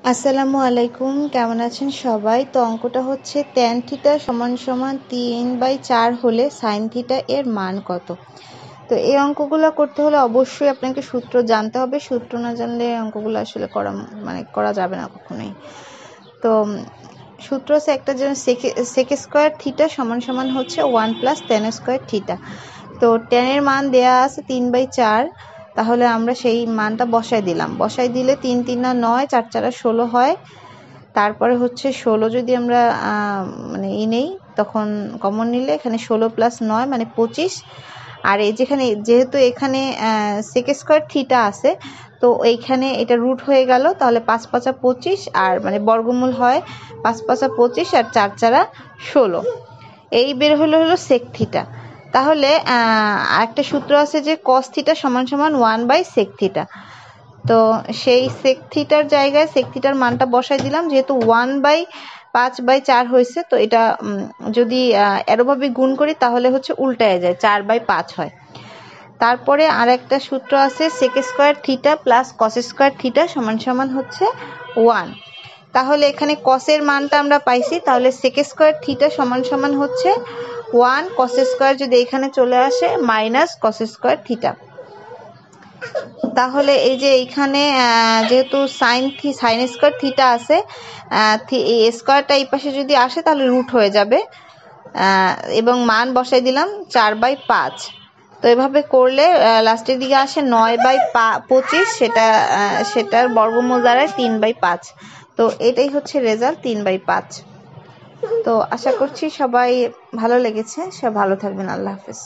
আসসালামু আলাইকুম, কেমন আছেন সবাই? তো অঙ্কটা হচ্ছে tan থিটা সমান সমান 3/4 হলে sin থিটা এর মান কত? তো এই অঙ্কগুলো করতে হলে অবশ্যই আপনাকে সূত্র জানতে হবে। সূত্র না জানলে অঙ্কগুলো আসলে করা যাবে না কখনোই। তো সূত্র হচ্ছে একটা যেন sec স্কয়ার থিটা সমান সমান হচ্ছে 1 + tan স্কয়ার থিটা। তো tan এর মান দেয়া আছে 3/4, তাহলে আমরা সেই মানটা বসাই দিলাম। বসাই দিলে 3 3 9, 4 4 16 হয়। তারপরে হচ্ছে 16 যদি আমরা নেই, তখন কমন নিলে এখানে 16 + 9 মানে 25। আর এই যেহেতু এখানে sec স্কয়ার থিটা আছে, তো এইখানে এটা রুট হয়ে গেল, তাহলে 5 5 25 আর বর্গমূল হয় 5 5 25 আর 4 4 16। এই বের হলো sec থিটা। তাহলে আরেকটা সূত্র আছে যে cos থিটা সমান সমান 1/sec থিটা। তো সেই sec থিটার জায়গায় sec থিটার মানটা বসাই দিলাম, যেহেতু 1/5/4 হয়েছে, তো এটা যদি এরোভাবে গুণ করি তাহলে হচ্ছে উল্টায় যায়, 4/5 হয়। তারপরে আরেকটা সূত্র আছে sec square theta plus cos square theta সমান সমান হচ্ছে 1। তাহলে এখানে cos এর মানটা আমরা পাইছি, তাহলে sec স্কয়ার থিটা সমান সমান হচ্ছে 1 cos স্কয়ার, যদি এখানে চলে আসে মাইনাস cos স্কয়ার থিটা। তাহলে এই যে এইখানে যেহেতু sin স্কয়ার থিটা আছে, এই স্কয়ারটা এই পাশে যদি আসে তাহলে রুট হয়ে যাবে, এবং মান বসাই দিলাম 4/5। তো এভাবে করলে লাস্টের দিকে আসে 9/25, সেটার বর্গমূল দাঁড়ায় 3/5। তো এটাই হচ্ছে রেজাল্ট, 3/5। তো আশা করছি সবাই ভালো লেগেছে, সব ভালো থাকবেন। আল্লাহ হাফেজ।